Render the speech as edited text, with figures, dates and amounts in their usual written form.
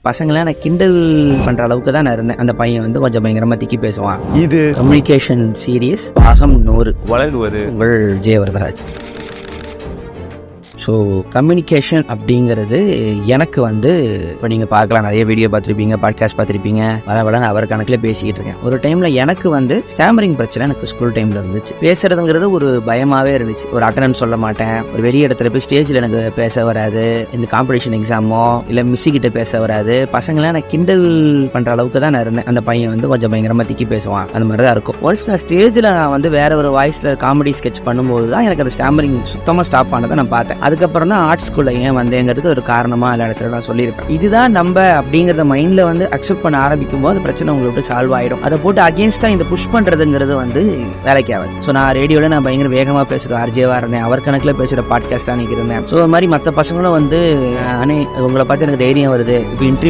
பசங்களை நான் கிண்டல் பண்ற அளவுக்கு தான் நான் இருந்தேன். அந்த பையன் வந்து கொஞ்சம் பயங்கரமா திக்கி பேசுவான். இது கம்யூனிகேஷன் சீரியஸ் பாகம் 100 வளருவது உங்கள் ஜெயவரதராஜ். ஸோ கம்யூனிகேஷன் அப்படிங்கிறது எனக்கு வந்து இப்போ நீங்கள் பார்க்கலாம், நிறைய வீடியோ பார்த்துருப்பீங்க, பாட்காஸ்ட் பார்த்துருப்பீங்க, வர அவர் கணக்கில் பேசிக்கிட்டு இருக்கேன். ஒரு டைமில் எனக்கு வந்து ஸ்டாமரிங் பிரச்சனை எனக்கு ஸ்கூல் டைமில் இருந்துச்சு. பேசுறதுங்கிறது ஒரு பயமாகவே இருந்துச்சு. ஒரு அட்டண்டன்ஸ் சொல்ல மாட்டேன், ஒரு வெளி இடத்துல போய் ஸ்டேஜில் எனக்கு பேச வராது, இந்த காம்படிஷன் எக்ஸாமோ இல்லை மிஸ்ஸுக்கிட்ட பேச வராது. பசங்களை நான் கிண்டல் பண்ணுற அளவுக்கு தான் நான் இருந்தேன். அந்த பையன் வந்து கொஞ்சம் பயங்கரமாக திக்கி பேசுவான், அந்த மாதிரி தான் இருக்கும். ஒன்ஸ் நான் ஸ்டேஜில் நான் வந்து வேற ஒரு வாய்ஸில் காமெடி ஸ்கெட்ச் பண்ணும்போது தான் எனக்கு அந்த ஸ்டாமரிங் சுத்தமாக ஸ்டாப் ஆனதை நான் பார்த்தேன். அதுக்கப்புறம் தான் ஆர்ட் ஸ்கூலில் ஏன் வந்தேங்கிறது ஒரு காரணமாக எல்லா இடத்துல நான் சொல்லியிருப்பேன். இதுதான் நம்ம அப்படிங்கிறத மைண்டில் வந்து அக்செப்ட் பண்ண ஆரம்பிக்கும் போது பிரச்சனை உங்களுக்கு சால்வ் ஆகிடும். அதை போட்டு அகேன்ஸ்டாக இந்த புஷ் பண்ணுறதுங்கிறது வந்து வேலைக்கு ஆகாது. ஸோ நான் ரேடியோவில் நான் பயங்கர வேகமாக பேசுகிற ஆர்ஜேவாக இருந்தேன், அவர் கணக்கில் பேசுகிற பாட்காஸ்டாக நினைக்கிறேன். ஸோ அது மாதிரி மற்ற பசங்களும் வந்து அண்ணே உங்களை பார்த்து எனக்கு தைரியம் வருது, இப்போ இன்டர்வியூ